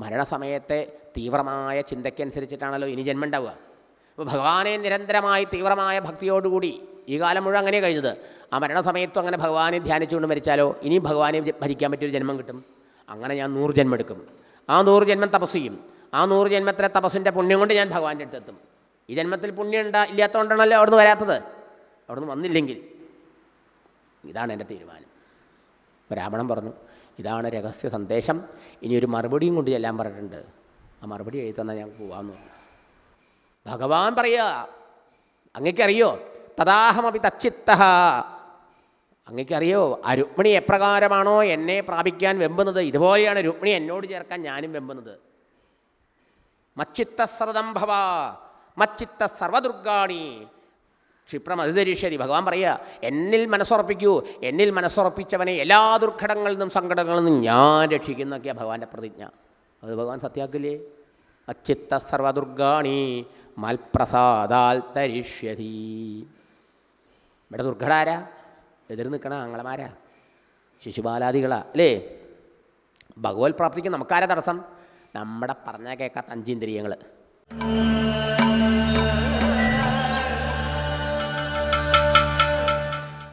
മരണസമയത്തെ തീവ്രമായ ചിന്തയ്ക്കനുസരിച്ചിട്ടാണല്ലോ ഇനി ജന്മം ഉണ്ടാവുക. അപ്പോൾ ഭഗവാനെ നിരന്തരമായി തീവ്രമായ ഭക്തിയോടുകൂടി ഈ കാലം മുഴുവൻ അങ്ങനെ കഴിഞ്ഞത്. ആ മരണസമയത്തും അങ്ങനെ ഭഗവാനെ ധ്യാനിച്ചുകൊണ്ട് മരിച്ചാലോ ഇനിയും ഭഗവാനെ ഭരിക്കാൻ പറ്റിയൊരു ജന്മം കിട്ടും. അങ്ങനെ ഞാൻ 100 ജന്മം എടുക്കും. ആ 100 ജന്മം തപസ് ചെയ്യും. ആ 100 ജന്മത്തിലെ തപസ്സിൻ്റെ പുണ്യം കൊണ്ട് ഞാൻ ഭഗവാന്റെ അടുത്തെത്തും. ഈ ജന്മത്തിൽ പുണ്യം ഇല്ലാത്തതുകൊണ്ടാണല്ലോ അവിടുന്ന് വരാത്തത്. അവിടുന്ന് വന്നില്ലെങ്കിൽ ഇതാണ് എൻ്റെ തീരുമാനം. ബ്രാഹ്മണൻ പറഞ്ഞു, ഇതാണ് രഹസ്യ സന്ദേശം. ഇനി ഒരു മറുപടിയും കൊണ്ട് ചെല്ലാൻ പറഞ്ഞിട്ടുണ്ട്. ആ മറുപടി എഴുതി തന്നാൽ ഞാൻ പോവാമെന്ന് പറഞ്ഞു. ഭഗവാൻ പറയുക, അങ്ങയ്ക്കറിയോ തദാഹമപി തച്ചിത്തഃ, അങ്ങയ്ക്കറിയോ ആ രുക്മിണി എപ്രകാരമാണോ എന്നെ പ്രാപിക്കാൻ വെമ്പുന്നത്, ഇതുപോലെയാണ് രുക്മിണി എന്നോട് ചേർക്കാൻ ഞാനും വെമ്പുന്നത്. മച്ചിത്തസ്രതം ഭവ മച്ചിത്ത സർവദുർഗാണി ക്ഷിപ്രം അതിധരിഷ്യതി. ഭഗവാൻ പറയുക, എന്നിൽ മനസ്സുറപ്പിക്കൂ, എന്നിൽ മനസ്സുറപ്പിച്ചവനെ എല്ലാ ദുർഘടങ്ങളിൽ നിന്നും സങ്കടങ്ങളിൽ നിന്നും ഞാൻ രക്ഷിക്കുന്നൊക്കെയാണ് ഭഗവാന്റെ പ്രതിജ്ഞ. അത് ഭഗവാൻ സത്യാക്കില്ലേ? അച്ചിത്ത സർവദുർഗാണി മൽപ്രസാദാൽ തരിഷ്യതി. ഇവിടെ ദുർഘടാരാ? എതിർ നിൽക്കണ ആങ്ങളമാരാ, ശിശുപാലാദികളാ അല്ലേ? ഭഗവത് പ്രാപ്തിക്ക് നമുക്കാരാ തടസ്സം? നമ്മുടെ പറഞ്ഞാൽ കേൾക്കാത്ത 5 ഇന്ദ്രിയങ്ങൾ.